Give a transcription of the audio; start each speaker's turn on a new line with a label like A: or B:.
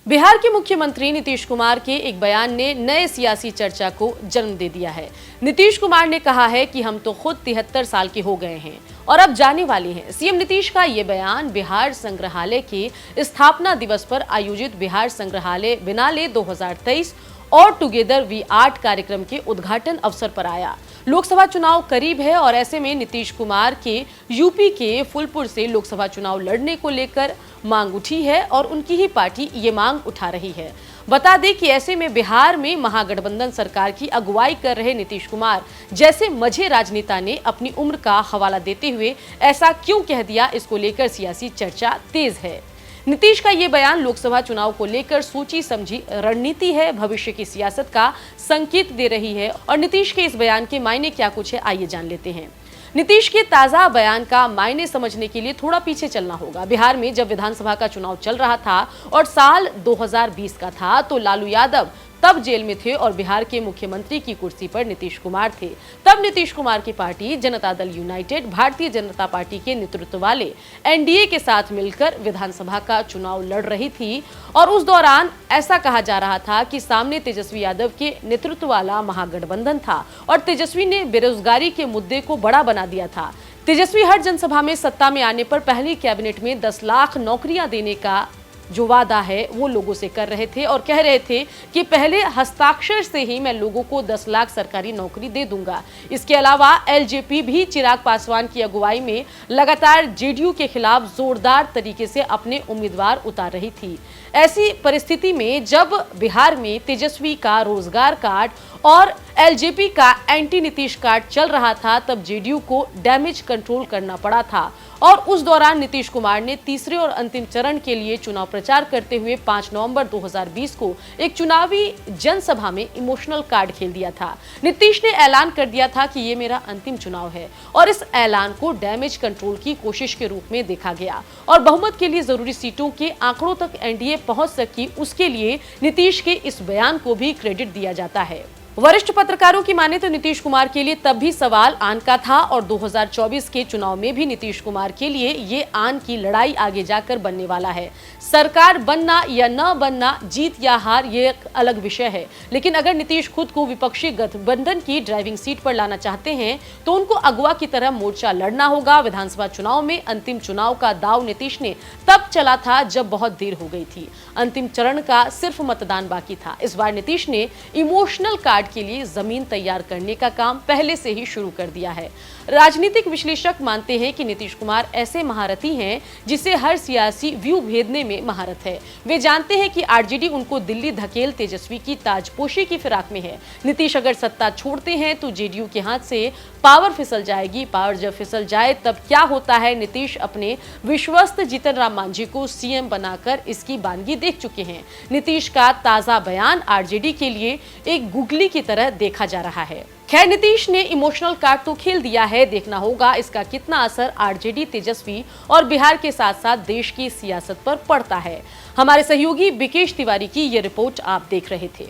A: बिहार के मुख्यमंत्री नीतीश कुमार के एक बयान ने नए सियासी चर्चा को जन्म दे दिया है। नीतीश कुमार ने कहा है कि हम तो खुद 73 साल के हो गए हैं और अब जाने वाले हैं। सीएम नीतीश का ये बयान बिहार संग्रहालय के स्थापना दिवस पर आयोजित बिहार संग्रहालय बिनाले 2023 और टुगेदर वी आर्ट कार्यक्रम के उद्घाटन अवसर पर आया। लोकसभा चुनाव करीब है और ऐसे में नीतीश कुमार के यूपी के फूलपुर से लोकसभा चुनाव लड़ने को लेकर मांग उठी है और उनकी ही पार्टी ये मांग उठा रही है। बता दें कि ऐसे में बिहार में महागठबंधन सरकार की अगुवाई कर रहे नीतीश कुमार जैसे मझे राजनेता ने अपनी उम्र का हवाला देते हुए ऐसा क्यों कह दिया, इसको लेकर सियासी चर्चा तेज है। नीतीश का ये बयान लोकसभा चुनाव को लेकर सोची समझी रणनीति है, भविष्य की सियासत का संकेत दे रही है। और नीतीश के इस बयान के मायने क्या कुछ है, आइए जान लेते हैं। नीतीश के ताजा बयान का मायने समझने के लिए थोड़ा पीछे चलना होगा। बिहार में जब विधानसभा का चुनाव चल रहा था और साल 2020 का था तो लालू यादव तब जेल में थे और बिहार के मुख्यमंत्री की कुर्सी पर नीतीश कुमार थे। तब नीतीश कुमार की party Janata Dal United Bharatiya Janata party के नेतृत्व वाले एनडीए के साथ मिलकर विधानसभा का चुनाव लड़ रही थी और उस दौरान ऐसा कहा जा रहा था कि सामने तेजस्वी यादव के नेतृत्व वाला महागठबंधन था और तेजस्वी ने बेरोजगारी के मुद्दे को बड़ा बना दिया था। तेजस्वी हर जनसभा में सत्ता में आने पर पहली कैबिनेट में 10 लाख नौकरियां देने का जो वादा है वो लोगों से कर रहे थे और कह रहे थे कि पहले हस्ताक्षर से ही मैं लोगों को 10 लाख सरकारी नौकरी दे दूंगा। इसके अलावा एलजेपी भी चिराग पासवान की अगुवाई में लगातार जेडीयू के खिलाफ जोरदार तरीके से अपने उम्मीदवार उतार रही थी। ऐसी परिस्थिति में जब बिहार में तेजस्वी का रोजगार कार्ड और एलजेपी का एंटी नीतीश कार्ड चल रहा था, तब जेडीयू को डैमेज कंट्रोल करना पड़ा था और उस दौरान नीतीश कुमार ने तीसरे और अंतिम चरण के लिए चुनाव प्रचार करते हुए 5 नवंबर 2020 को एक चुनावी जनसभा में इमोशनल कार्ड खेल दिया था। नीतीश ने ऐलान कर दिया था कि ये मेरा अंतिम चुनाव है और इस ऐलान को डैमेज कंट्रोल की कोशिश के रूप में देखा गया और बहुमत के लिए जरूरी सीटों के आंकड़ों तक एनडीए पहुंच सकी, उसके लिए नीतीश के इस बयान को भी क्रेडिट दिया जाता है। वरिष्ठ पत्रकारों की माने तो नीतीश कुमार के लिए तब भी सवाल आन का था और 2024 के चुनाव में भी नीतीश कुमार के लिए ये आन की लड़ाई आगे जाकर बनने वाला है। सरकार बनना या न बनना, जीत या हार, ये एक अलग विषय है, लेकिन अगर नीतीश खुद को विपक्षी गठबंधन की ड्राइविंग सीट पर लाना चाहते हैं तो उनको अगुवा की तरह मोर्चा लड़ना होगा। विधानसभा चुनाव में अंतिम चुनाव का दाव नीतीश ने तब चला था जब बहुत देर हो गई थी। अंतिम चरण का सिर्फ मतदान बाकी था। इस बार नीतीश ने इमोशनल कार्ड के लिए जमीन तैयार करने का काम पहले से ही शुरू कर दिया है। राजनीतिक विश्लेषक मानते हैं कि नीतीश कुमार ऐसे महारथी हैं जिसे हर सियासी व्यू भेदने में महारत है। वे जानते हैं कि आरजेडी उनको दिल्ली धकेल तेजस्वी की ताजपोशी की फिराक में है। नीतीश अगर सत्ता छोड़ते हैं तो जेडीयू के हाथ से पावर फिसल जाएगी। पावर जब फिसल जाए तब क्या होता है, नीतीश अपने विश्वस्त जीतन राम मांझी को सीएम बनाकर इसकी बानगी देख चुके हैं। नीतीश का ताजा बयान आरजेडी के लिए एक गुगली की तरह देखा जा रहा है। खैर, नीतीश ने इमोशनल कार्ड तो खेल दिया है, देखना होगा इसका कितना असर आरजेडी, तेजस्वी और बिहार के साथ साथ देश की सियासत पर पड़ता है। हमारे सहयोगी बिकेश तिवारी की ये रिपोर्ट आप देख रहे थे।